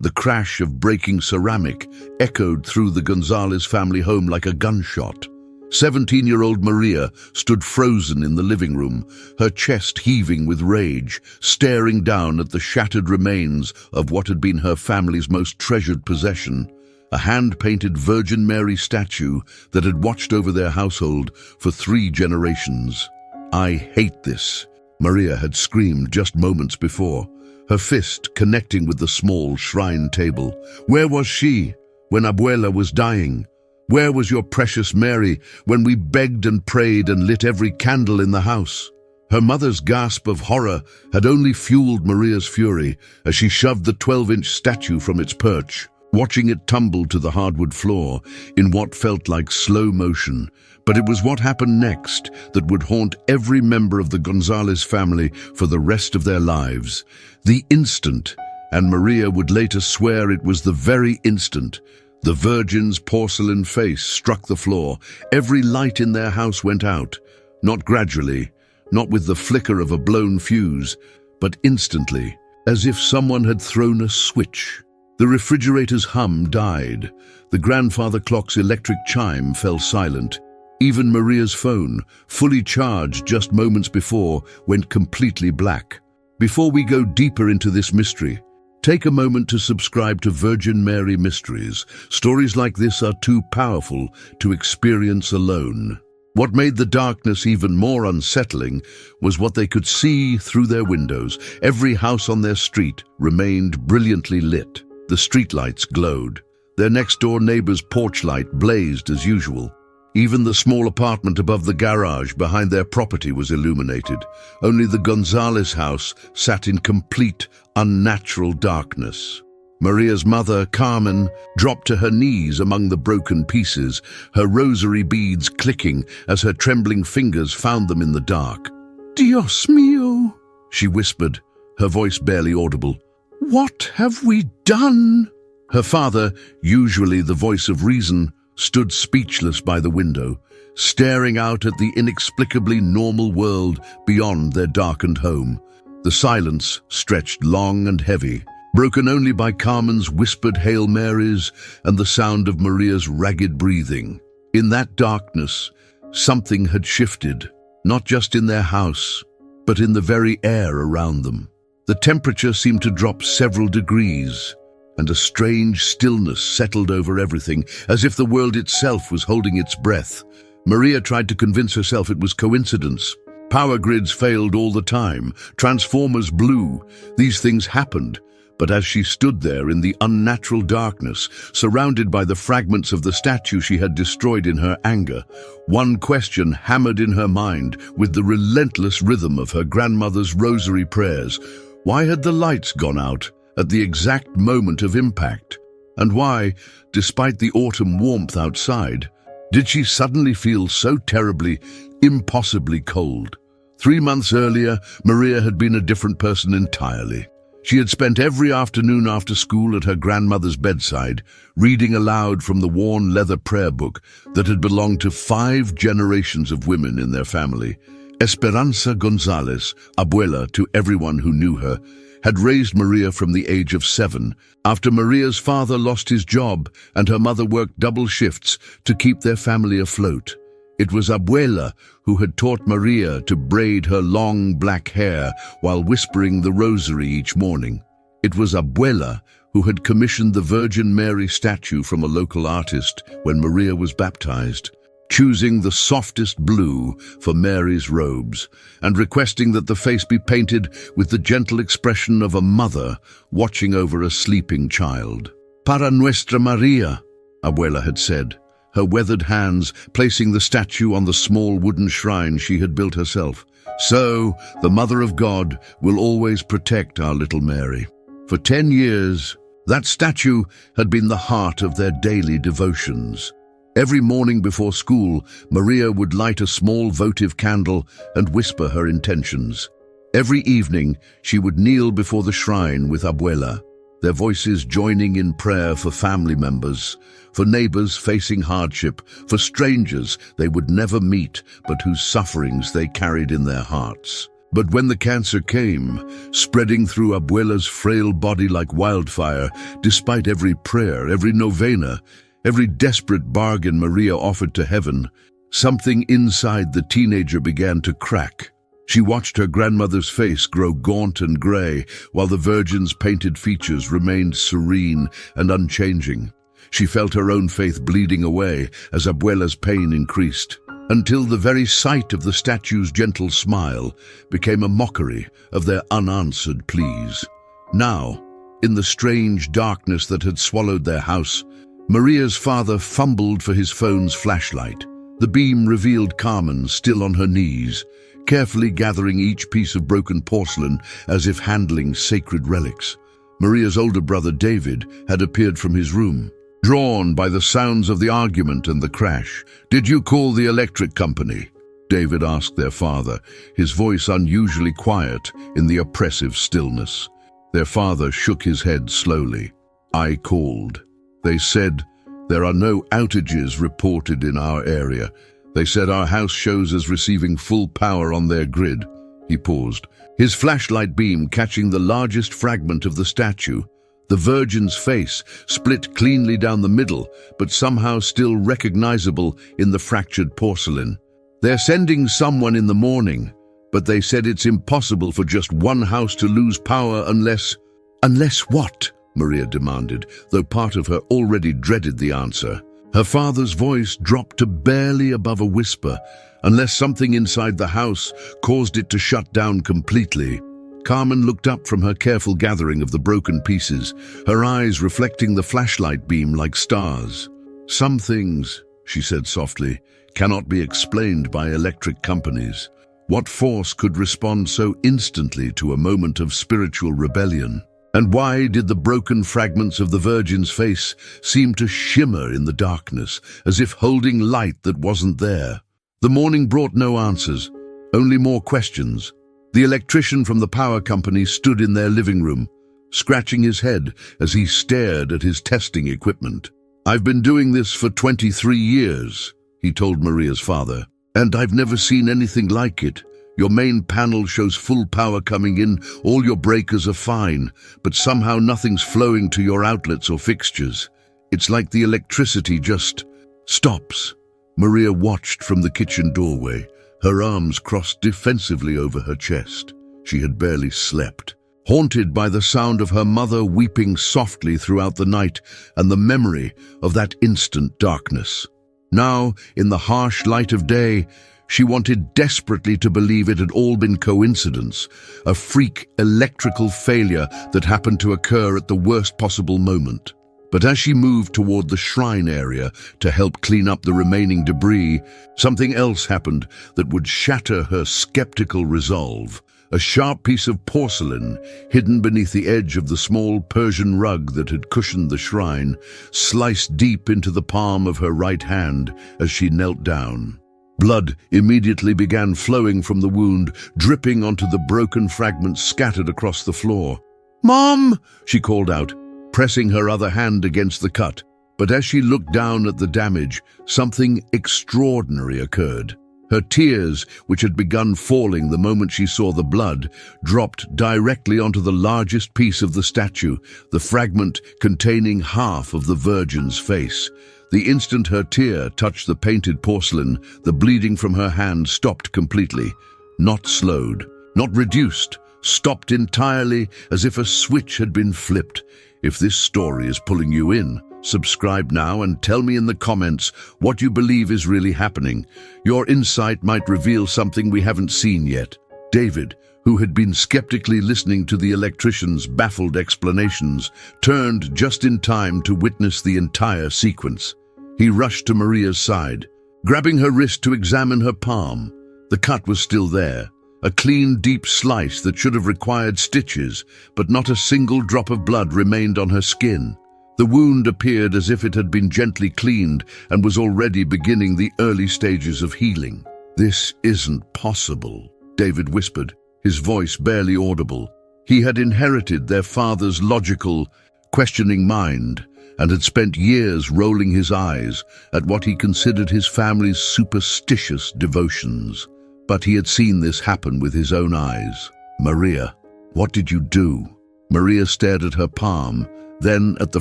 The crash of breaking ceramic echoed through the Gonzalez family home like a gunshot. 17-year-old Maria stood frozen in the living room, her chest heaving with rage, staring down at the shattered remains of what had been her family's most treasured possession, a hand-painted Virgin Mary statue that had watched over their household for 3 generations. "I hate this," Maria had screamed just moments before, her fist connecting with the small shrine table. "Where was she when Abuela was dying? Where was your precious Mary when we begged and prayed and lit every candle in the house?" Her mother's gasp of horror had only fueled Maria's fury as she shoved the 12-inch statue from its perch, watching it tumble to the hardwood floor in what felt like slow motion. But it was what happened next that would haunt every member of the Gonzalez family for the rest of their lives. The instant, and Maria would later swear it was the very instant, the Virgin's porcelain face struck the floor. Every light in their house went out, not gradually, not with the flicker of a blown fuse, but instantly, as if someone had thrown a switch. The refrigerator's hum died. The grandfather clock's electric chime fell silent. Even Maria's phone, fully charged just moments before, went completely black. Before we go deeper into this mystery, take a moment to subscribe to Virgin Mary Mysteries. Stories like this are too powerful to experience alone. What made the darkness even more unsettling was what they could see through their windows. Every house on their street remained brilliantly lit. The streetlights glowed. Their next-door neighbor's porch light blazed as usual. Even the small apartment above the garage behind their property was illuminated. Only the Gonzalez house sat in complete, unnatural darkness. Maria's mother, Carmen, dropped to her knees among the broken pieces, her rosary beads clicking as her trembling fingers found them in the dark. "Dios mío," she whispered, her voice barely audible. "What have we done?" Her father, usually the voice of reason, stood speechless by the window, staring out at the inexplicably normal world beyond their darkened home. The silence stretched long and heavy, broken only by Carmen's whispered Hail Marys and the sound of Maria's ragged breathing. In that darkness, something had shifted, not just in their house, but in the very air around them. The temperature seemed to drop several degrees, and a strange stillness settled over everything, as if the world itself was holding its breath. Maria tried to convince herself it was coincidence. Power grids failed all the time. Transformers blew. These things happened. But as she stood there in the unnatural darkness, surrounded by the fragments of the statue she had destroyed in her anger, one question hammered in her mind with the relentless rhythm of her grandmother's rosary prayers. Why had the lights gone out at the exact moment of impact? And why, despite the autumn warmth outside, did she suddenly feel so terribly, impossibly cold? 3 months earlier, Maria had been a different person entirely. She had spent every afternoon after school at her grandmother's bedside, reading aloud from the worn leather prayer book that had belonged to 5 generations of women in their family. Esperanza Gonzalez, abuela to everyone who knew her, had raised Maria from the age of 7, after Maria's father lost his job and her mother worked double shifts to keep their family afloat. It was Abuela who had taught Maria to braid her long black hair while whispering the rosary each morning. It was Abuela who had commissioned the Virgin Mary statue from a local artist when Maria was baptized, choosing the softest blue for Mary's robes and requesting that the face be painted with the gentle expression of a mother watching over a sleeping child. "Para Nuestra Maria," Abuela had said, her weathered hands placing the statue on the small wooden shrine she had built herself. "So, the Mother of God will always protect our little Mary." For 10 years, that statue had been the heart of their daily devotions. Every morning before school, Maria would light a small votive candle and whisper her intentions. Every evening, she would kneel before the shrine with Abuela, their voices joining in prayer for family members, for neighbors facing hardship, for strangers they would never meet but whose sufferings they carried in their hearts. But when the cancer came, spreading through Abuela's frail body like wildfire, despite every prayer, every novena, every desperate bargain Maria offered to heaven, something inside the teenager began to crack. She watched her grandmother's face grow gaunt and gray, while the Virgin's painted features remained serene and unchanging. She felt her own faith bleeding away as Abuela's pain increased, until the very sight of the statue's gentle smile became a mockery of their unanswered pleas. Now, in the strange darkness that had swallowed their house, Maria's father fumbled for his phone's flashlight. The beam revealed Carmen still on her knees, carefully gathering each piece of broken porcelain as if handling sacred relics. Maria's older brother David had appeared from his room, drawn by the sounds of the argument and the crash. "Did you call the electric company?" David asked their father, his voice unusually quiet in the oppressive stillness. Their father shook his head slowly. "I called. They said there are no outages reported in our area. They said our house shows as receiving full power on their grid." He paused, his flashlight beam catching the largest fragment of the statue, the Virgin's face split cleanly down the middle, but somehow still recognizable in the fractured porcelain. "They're sending someone in the morning, but they said it's impossible for just one house to lose power unless—" "Unless what?" Maria demanded, though part of her already dreaded the answer. Her father's voice dropped to barely above a whisper, "unless something inside the house caused it to shut down completely." Carmen looked up from her careful gathering of the broken pieces, her eyes reflecting the flashlight beam like stars. "Some things," she said softly, "cannot be explained by electric companies. What force could respond so instantly to a moment of spiritual rebellion? And why did the broken fragments of the Virgin's face seem to shimmer in the darkness, as if holding light that wasn't there?" The morning brought no answers, only more questions. The electrician from the power company stood in their living room, scratching his head as he stared at his testing equipment. "I've been doing this for 23 years, he told Maria's father, "and I've never seen anything like it. Your main panel shows full power coming in, all your breakers are fine, but somehow nothing's flowing to your outlets or fixtures. It's like the electricity just stops." Maria watched from the kitchen doorway, her arms crossed defensively over her chest. She had barely slept, haunted by the sound of her mother weeping softly throughout the night and the memory of that instant darkness. Now, in the harsh light of day, she wanted desperately to believe it had all been coincidence, a freak electrical failure that happened to occur at the worst possible moment. But as she moved toward the shrine area to help clean up the remaining debris, something else happened that would shatter her skeptical resolve. A sharp piece of porcelain, hidden beneath the edge of the small Persian rug that had cushioned the shrine, sliced deep into the palm of her right hand as she knelt down. Blood immediately began flowing from the wound, dripping onto the broken fragments scattered across the floor. "Mom!" she called out, pressing her other hand against the cut. But as she looked down at the damage, something extraordinary occurred. Her tears, which had begun falling the moment she saw the blood, dropped directly onto the largest piece of the statue, the fragment containing half of the Virgin's face. The instant her tear touched the painted porcelain, the bleeding from her hand stopped completely. Not slowed, not reduced, stopped entirely, as if a switch had been flipped. If this story is pulling you in, subscribe now and tell me in the comments what you believe is really happening. Your insight might reveal something we haven't seen yet. David, who had been skeptically listening to the electrician's baffled explanations, turned just in time to witness the entire sequence. He rushed to Maria's side, grabbing her wrist to examine her palm. The cut was still there, a clean, deep slice that should have required stitches, but not a single drop of blood remained on her skin. The wound appeared as if it had been gently cleaned and was already beginning the early stages of healing. "This isn't possible," David whispered, his voice barely audible. He had inherited their father's logical, questioning mind, and had spent years rolling his eyes at what he considered his family's superstitious devotions. But he had seen this happen with his own eyes. "Maria, what did you do?" Maria stared at her palm, then at the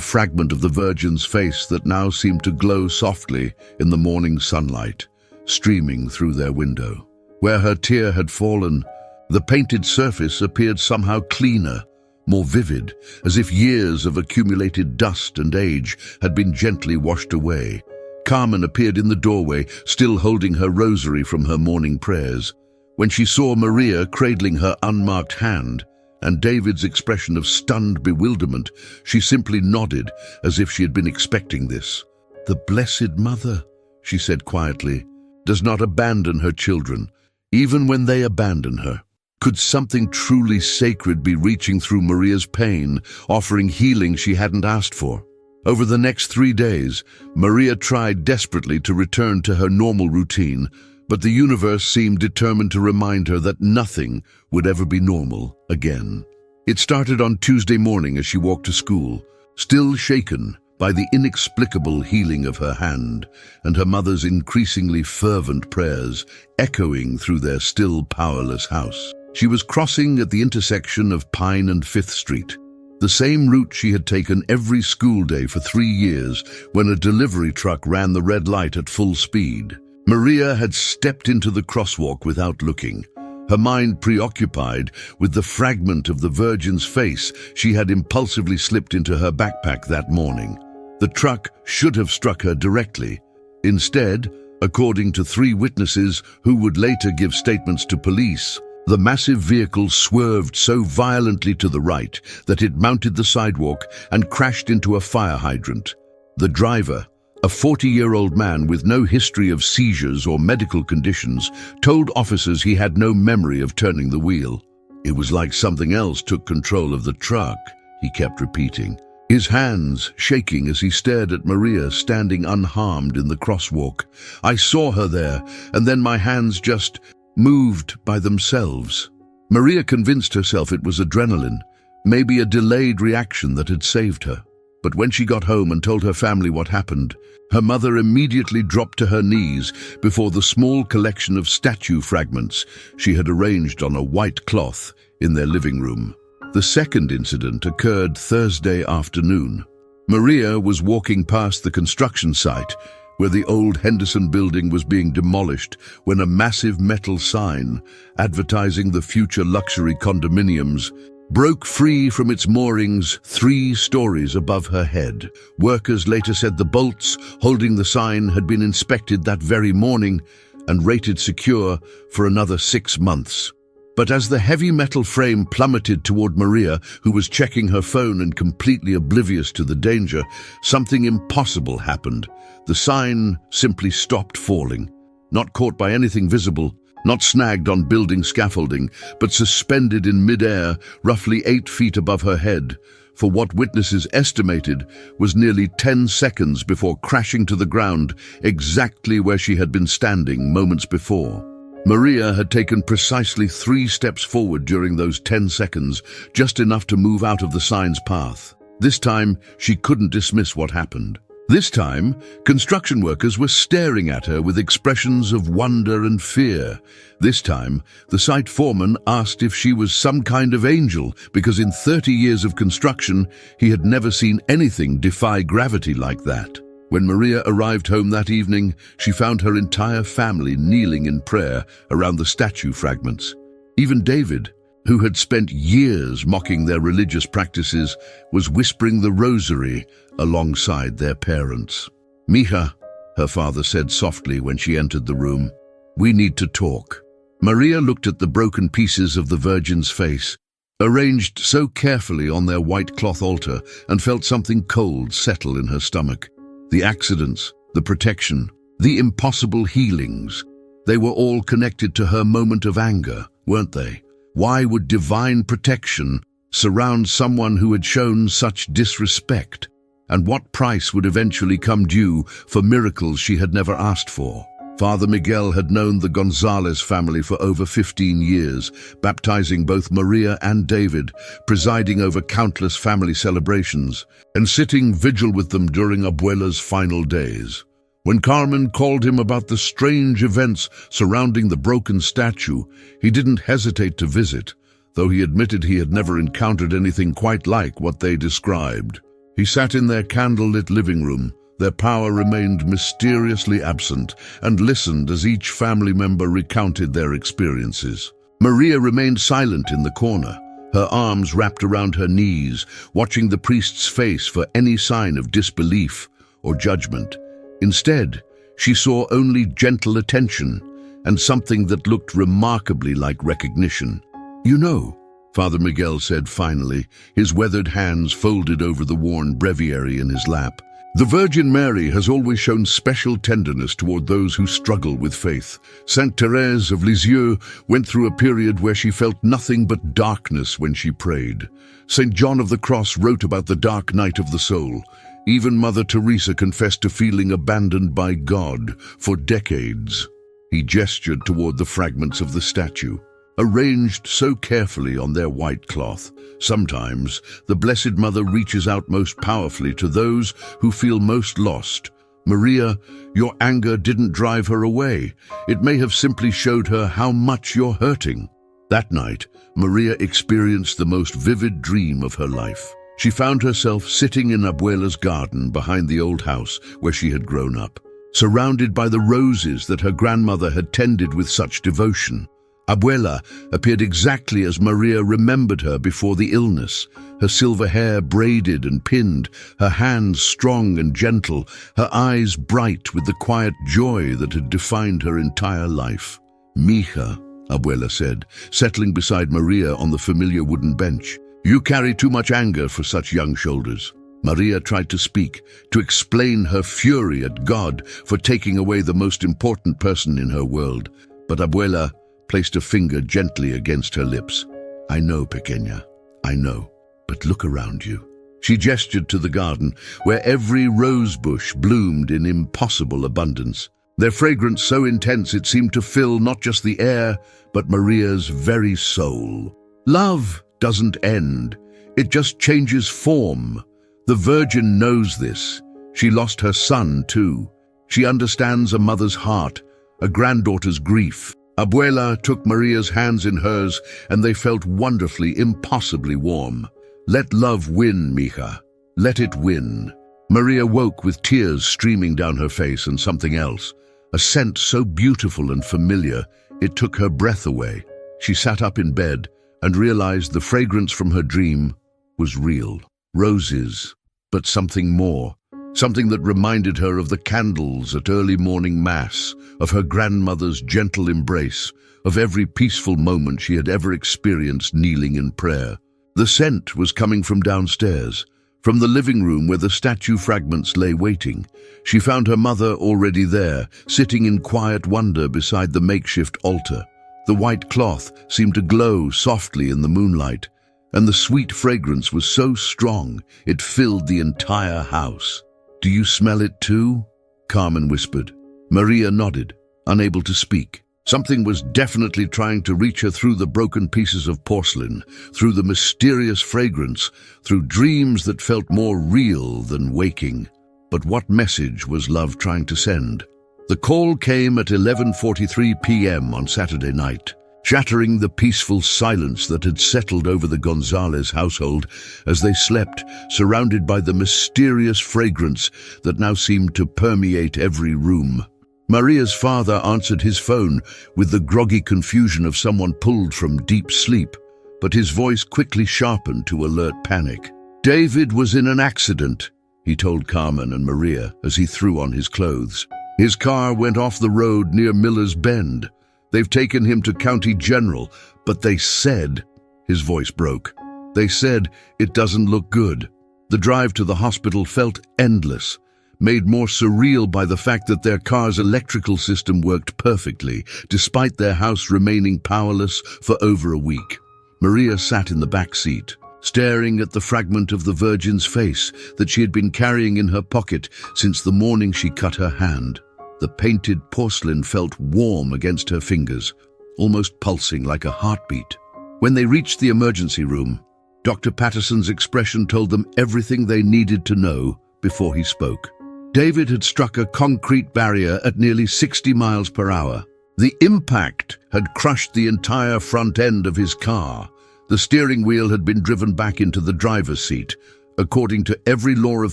fragment of the Virgin's face that now seemed to glow softly in the morning sunlight, streaming through their window. Where her tear had fallen, the painted surface appeared somehow cleaner, more vivid, as if years of accumulated dust and age had been gently washed away. Carmen appeared in the doorway, still holding her rosary from her morning prayers. When she saw Maria cradling her unmarked hand, and David's expression of stunned bewilderment, she simply nodded as if she had been expecting this. "The Blessed Mother," she said quietly, "does not abandon her children, even when they abandon her." Could something truly sacred be reaching through Maria's pain, offering healing she hadn't asked for? Over the next 3 days, Maria tried desperately to return to her normal routine, but the universe seemed determined to remind her that nothing would ever be normal again. It started on Tuesday morning as she walked to school, still shaken by the inexplicable healing of her hand and her mother's increasingly fervent prayers echoing through their still powerless house. She was crossing at the intersection of Pine and 5th Street, the same route she had taken every school day for 3 years when a delivery truck ran the red light at full speed. Maria had stepped into the crosswalk without looking, her mind preoccupied with the fragment of the Virgin's face she had impulsively slipped into her backpack that morning. The truck should have struck her directly. Instead, according to 3 witnesses who would later give statements to police, the massive vehicle swerved so violently to the right that it mounted the sidewalk and crashed into a fire hydrant. The driver, a 40-year-old man with no history of seizures or medical conditions, told officers he had no memory of turning the wheel. "It was like something else took control of the truck," he kept repeating, his hands shaking as he stared at Maria standing unharmed in the crosswalk. "I saw her there, and then my hands just moved by themselves." Maria convinced herself it was adrenaline, maybe a delayed reaction that had saved her. But when she got home and told her family what happened, her mother immediately dropped to her knees before the small collection of statue fragments she had arranged on a white cloth in their living room. The second incident occurred Thursday afternoon. Maria was walking past the construction site where the old Henderson building was being demolished when a massive metal sign advertising the future luxury condominiums broke free from its moorings 3 stories above her head. Workers later said the bolts holding the sign had been inspected that very morning and rated secure for another 6 months. But as the heavy metal frame plummeted toward Maria, who was checking her phone and completely oblivious to the danger, something impossible happened. The sign simply stopped falling, not caught by anything visible, not snagged on building scaffolding, but suspended in midair, roughly 8 feet above her head, for what witnesses estimated was nearly 10 seconds before crashing to the ground exactly where she had been standing moments before. Maria had taken precisely 3 steps forward during those 10 seconds, just enough to move out of the sign's path. This time, she couldn't dismiss what happened. This time, construction workers were staring at her with expressions of wonder and fear. This time, the site foreman asked if she was some kind of angel, because in 30 years of construction, he had never seen anything defy gravity like that. When Maria arrived home that evening, she found her entire family kneeling in prayer around the statue fragments. Even David, who had spent years mocking their religious practices, was whispering the rosary alongside their parents. "Mija," her father said softly when she entered the room, "we need to talk." Maria looked at the broken pieces of the Virgin's face, arranged so carefully on their white cloth altar, and felt something cold settle in her stomach. The accidents, the protection, the impossible healings, they were all connected to her moment of anger, weren't they? Why would divine protection surround someone who had shown such disrespect? And what price would eventually come due for miracles she had never asked for? Father Miguel had known the Gonzalez family for over 15 years, baptizing both Maria and David, presiding over countless family celebrations, and sitting vigil with them during Abuela's final days. When Carmen called him about the strange events surrounding the broken statue, he didn't hesitate to visit, though he admitted he had never encountered anything quite like what they described. He sat in their candlelit living room. Their power remained mysteriously absent, and listened as each family member recounted their experiences. Maria remained silent in the corner, her arms wrapped around her knees, watching the priest's face for any sign of disbelief or judgment. Instead, she saw only gentle attention and something that looked remarkably like recognition. "You know," Father Miguel said finally, his weathered hands folded over the worn breviary in his lap. "The Virgin Mary has always shown special tenderness toward those who struggle with faith. Saint Thérèse of Lisieux went through a period where she felt nothing but darkness when she prayed. Saint John of the Cross wrote about the dark night of the soul. Even Mother Teresa confessed to feeling abandoned by God for decades." He gestured toward the fragments of the statue, arranged so carefully on their white cloth. "Sometimes, the Blessed Mother reaches out most powerfully to those who feel most lost. Maria, your anger didn't drive her away. It may have simply showed her how much you're hurting." That night, Maria experienced the most vivid dream of her life. She found herself sitting in Abuela's garden behind the old house where she had grown up, surrounded by the roses that her grandmother had tended with such devotion. Abuela appeared exactly as Maria remembered her before the illness, her silver hair braided and pinned, her hands strong and gentle, her eyes bright with the quiet joy that had defined her entire life. "Mija," Abuela said, settling beside Maria on the familiar wooden bench, "you carry too much anger for such young shoulders." Maria tried to speak, to explain her fury at God for taking away the most important person in her world, but Abuela placed a finger gently against her lips. "I know, pequeña, I know, but look around you." She gestured to the garden, where every rose bush bloomed in impossible abundance, their fragrance so intense it seemed to fill not just the air, but Maria's very soul. Love doesn't end, it just changes form. The Virgin knows this. She lost her son, too. She understands a mother's heart, a granddaughter's grief. Abuela took Maria's hands in hers, and they felt wonderfully, impossibly warm. "Let love win, Mija. Let it win." Maria woke with tears streaming down her face and something else, a scent so beautiful and familiar, it took her breath away. She sat up in bed and realized the fragrance from her dream was real. Roses, but something more. Something that reminded her of the candles at early morning mass, of her grandmother's gentle embrace, of every peaceful moment she had ever experienced kneeling in prayer. The scent was coming from downstairs, from the living room where the statue fragments lay waiting. She found her mother already there, sitting in quiet wonder beside the makeshift altar. The white cloth seemed to glow softly in the moonlight, and the sweet fragrance was so strong it filled the entire house. "Do you smell it too?" Carmen whispered. Maria nodded, unable to speak. Something was definitely trying to reach her through the broken pieces of porcelain, through the mysterious fragrance, through dreams that felt more real than waking. But what message was love trying to send? The call came at 11:43 p.m. on Saturday night, shattering the peaceful silence that had settled over the Gonzalez household as they slept, surrounded by the mysterious fragrance that now seemed to permeate every room. Maria's father answered his phone with the groggy confusion of someone pulled from deep sleep, but his voice quickly sharpened to alert panic. "David was in an accident," he told Carmen and Maria as he threw on his clothes. "His car went off the road near Miller's Bend. They've taken him to County General, but they said," his voice broke, "they said it doesn't look good." The drive to the hospital felt endless, made more surreal by the fact that their car's electrical system worked perfectly, despite their house remaining powerless for over a week. Maria sat in the back seat, staring at the fragment of the Virgin's face that she had been carrying in her pocket since the morning she cut her hand. The painted porcelain felt warm against her fingers, almost pulsing like a heartbeat. When they reached the emergency room, Dr. Patterson's expression told them everything they needed to know before he spoke. David had struck a concrete barrier at nearly 60 miles per hour. The impact had crushed the entire front end of his car. The steering wheel had been driven back into the driver's seat. According to every law of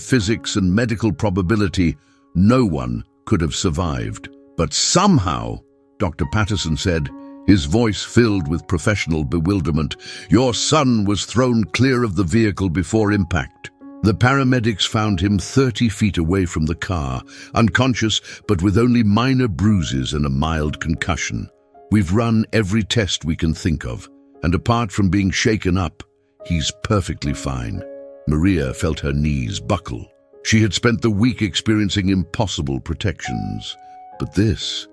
physics and medical probability, no one could have survived. But somehow, Dr. Patterson said, his voice filled with professional bewilderment, your son was thrown clear of the vehicle before impact. The paramedics found him 30 feet away from the car, unconscious but with only minor bruises and a mild concussion. We've run every test we can think of, and apart from being shaken up, he's perfectly fine. Maria felt her knees buckle. She had spent the week experiencing impossible protections. But this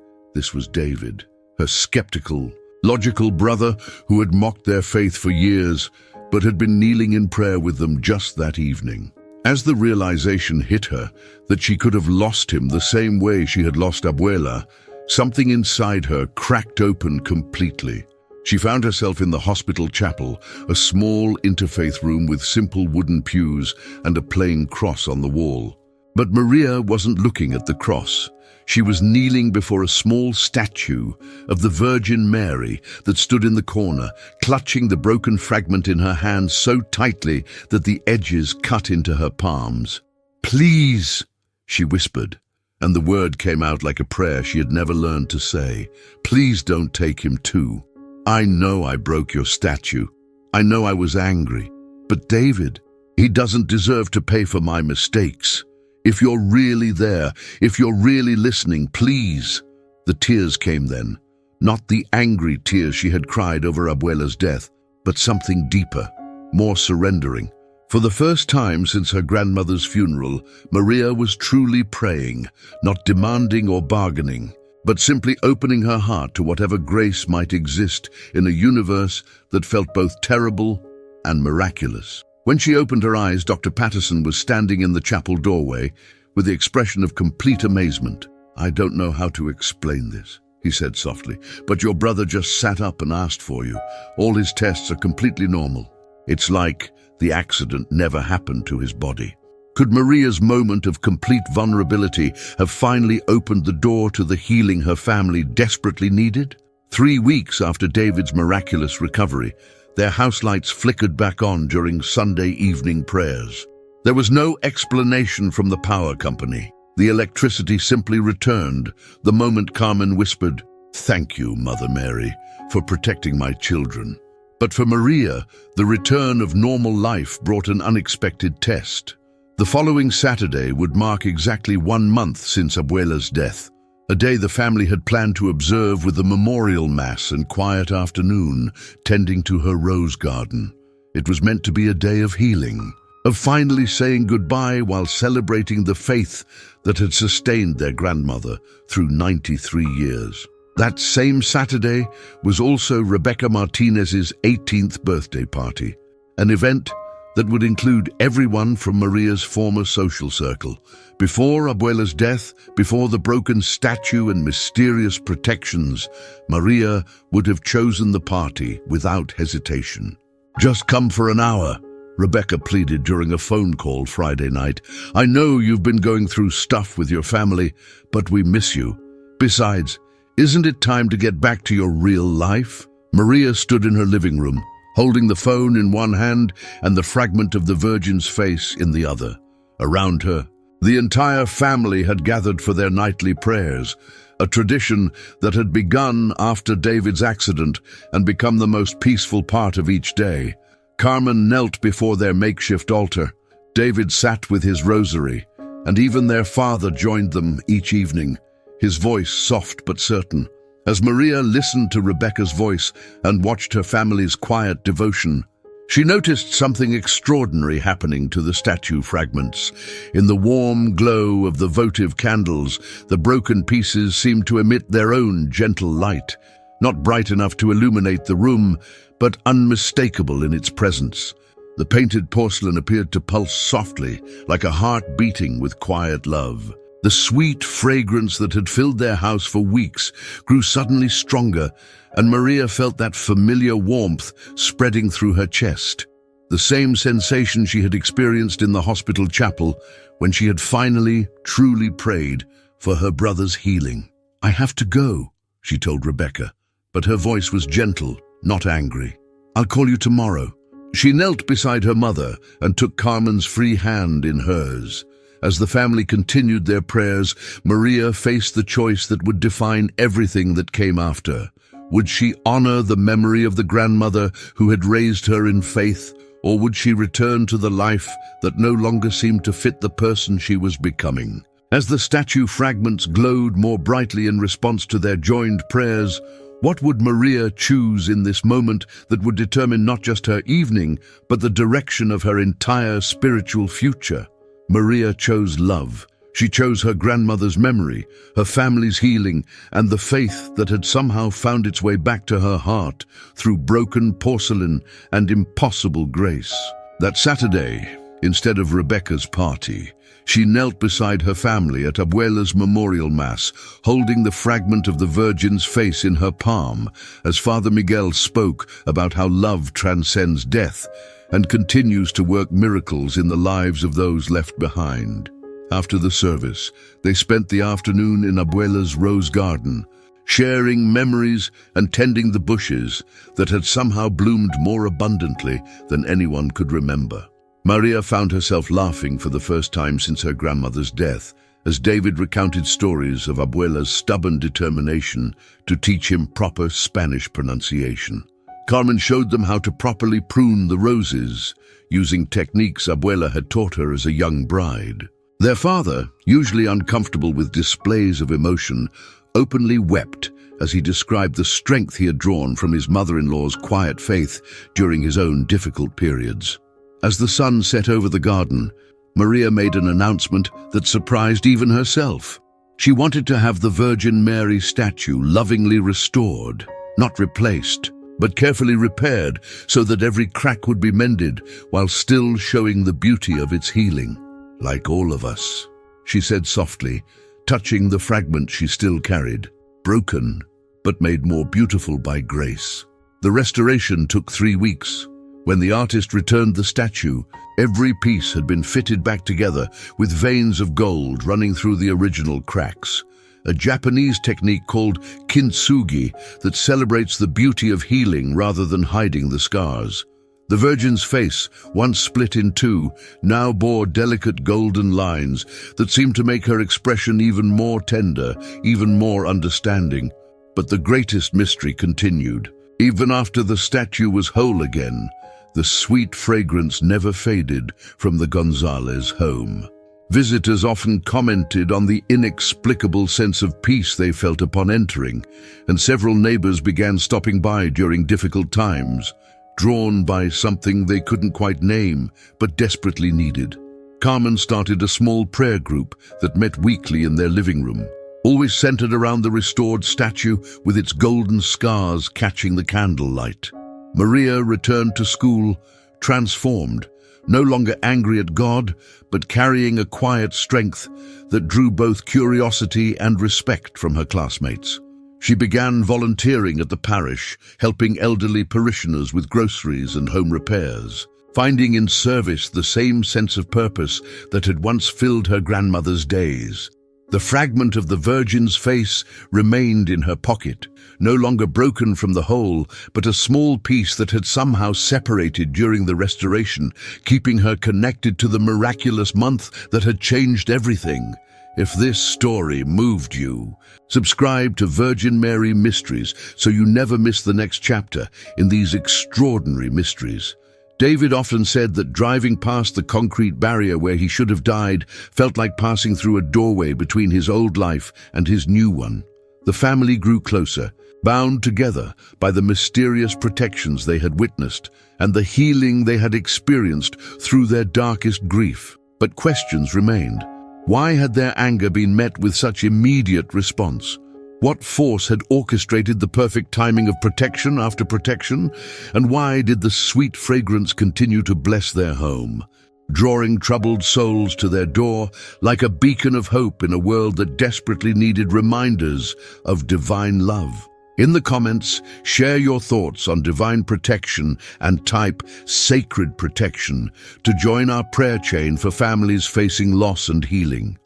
was David, her skeptical, logical brother who had mocked their faith for years, but had been kneeling in prayer with them just that evening. As the realization hit her that she could have lost him the same way she had lost Abuela, something inside her cracked open completely. She found herself in the hospital chapel, a small interfaith room with simple wooden pews and a plain cross on the wall. But Maria wasn't looking at the cross. She was kneeling before a small statue of the Virgin Mary that stood in the corner, clutching the broken fragment in her hand so tightly that the edges cut into her palms. "Please," she whispered, and the word came out like a prayer she had never learned to say. "Please don't take him too. I know I broke your statue. I know I was angry. But David, he doesn't deserve to pay for my mistakes. If you're really there, if you're really listening, please." The tears came then. Not the angry tears she had cried over Abuela's death, but something deeper, more surrendering. For the first time since her grandmother's funeral, Maria was truly praying, not demanding or bargaining, but simply opening her heart to whatever grace might exist in a universe that felt both terrible and miraculous. When she opened her eyes, Dr. Patterson was standing in the chapel doorway with the expression of complete amazement. "I don't know how to explain this," he said softly, "but your brother just sat up and asked for you. All his tests are completely normal. It's like the accident never happened to his body." Could Maria's moment of complete vulnerability have finally opened the door to the healing her family desperately needed? 3 weeks after David's miraculous recovery, their house lights flickered back on during Sunday evening prayers. There was no explanation from the power company. The electricity simply returned the moment Carmen whispered, "Thank you, Mother Mary, for protecting my children." But for Maria, the return of normal life brought an unexpected test. The following Saturday would mark exactly 1 month since Abuela's death, a day the family had planned to observe with a memorial mass and quiet afternoon, tending to her rose garden. It was meant to be a day of healing, of finally saying goodbye while celebrating the faith that had sustained their grandmother through 93 years. That same Saturday was also Rebecca Martinez's 18th birthday party, an event that would include everyone from Maria's former social circle. Before Abuela's death, before the broken statue and mysterious protections, Maria would have chosen the party without hesitation. "Just come for an hour," Rebecca pleaded during a phone call Friday night. "I know you've been going through stuff with your family, but we miss you. Besides, isn't it time to get back to your real life?" Maria stood in her living room, holding the phone in one hand and the fragment of the Virgin's face in the other. Around her, the entire family had gathered for their nightly prayers, a tradition that had begun after David's accident and become the most peaceful part of each day. Carmen knelt before their makeshift altar. David sat with his rosary, and even their father joined them each evening, his voice soft but certain. As Maria listened to Rebecca's voice and watched her family's quiet devotion, she noticed something extraordinary happening to the statue fragments. In the warm glow of the votive candles, the broken pieces seemed to emit their own gentle light, not bright enough to illuminate the room, but unmistakable in its presence. The painted porcelain appeared to pulse softly, like a heart beating with quiet love. The sweet fragrance that had filled their house for weeks grew suddenly stronger, and Maria felt that familiar warmth spreading through her chest. the same sensation she had experienced in the hospital chapel when she had finally, truly prayed for her brother's healing. "I have to go," she told Rebecca, but her voice was gentle, not angry. "I'll call you tomorrow." She knelt beside her mother and took Carmen's free hand in hers. As the family continued their prayers, Maria faced the choice that would define everything that came after. Would she honor the memory of the grandmother who had raised her in faith, or would she return to the life that no longer seemed to fit the person she was becoming? As the statue fragments glowed more brightly in response to their joined prayers, what would Maria choose in this moment that would determine not just her evening, but the direction of her entire spiritual future? Maria chose love. She chose her grandmother's memory, her family's healing, and the faith that had somehow found its way back to her heart through broken porcelain and impossible grace. That Saturday, instead of Rebecca's party, she knelt beside her family at Abuela's memorial mass, holding the fragment of the Virgin's face in her palm, as Father Miguel spoke about how love transcends death and continues to work miracles in the lives of those left behind. After the service, they spent the afternoon in Abuela's rose garden, sharing memories and tending the bushes that had somehow bloomed more abundantly than anyone could remember. Maria found herself laughing for the first time since her grandmother's death, as David recounted stories of Abuela's stubborn determination to teach him proper Spanish pronunciation. Carmen showed them how to properly prune the roses, using techniques Abuela had taught her as a young bride. Their father, usually uncomfortable with displays of emotion, openly wept as he described the strength he had drawn from his mother-in-law's quiet faith during his own difficult periods. As the sun set over the garden, Maria made an announcement that surprised even herself. She wanted to have the Virgin Mary statue lovingly restored, not replaced, but carefully repaired so that every crack would be mended while still showing the beauty of its healing. "Like all of us," she said softly, touching the fragment she still carried, broken but made more beautiful by grace. The restoration took 3 weeks. When the artist returned the statue, every piece had been fitted back together with veins of gold running through the original cracks, a Japanese technique called kintsugi that celebrates the beauty of healing rather than hiding the scars. The Virgin's face, once split in two, now bore delicate golden lines that seemed to make her expression even more tender, even more understanding. But the greatest mystery continued. Even after the statue was whole again, the sweet fragrance never faded from the Gonzalez home. Visitors often commented on the inexplicable sense of peace they felt upon entering, and several neighbors began stopping by during difficult times, drawn by something they couldn't quite name but desperately needed. Carmen started a small prayer group that met weekly in their living room, always centered around the restored statue with its golden scars catching the candlelight. Maria returned to school, transformed, no longer angry at God, but carrying a quiet strength that drew both curiosity and respect from her classmates. She began volunteering at the parish, helping elderly parishioners with groceries and home repairs, finding in service the same sense of purpose that had once filled her grandmother's days. The fragment of the Virgin's face remained in her pocket, no longer broken from the whole, but a small piece that had somehow separated during the restoration, keeping her connected to the miraculous month that had changed everything. If this story moved you, subscribe to Virgin Mary Mysteries so you never miss the next chapter in these extraordinary mysteries. David often said that driving past the concrete barrier where he should have died felt like passing through a doorway between his old life and his new one. The family grew closer, bound together by the mysterious protections they had witnessed and the healing they had experienced through their darkest grief. But questions remained. Why had their anger been met with such immediate response? What force had orchestrated the perfect timing of protection after protection? And why did the sweet fragrance continue to bless their home, drawing troubled souls to their door like a beacon of hope in a world that desperately needed reminders of divine love? In the comments, share your thoughts on divine protection and type sacred protection to join our prayer chain for families facing loss and healing.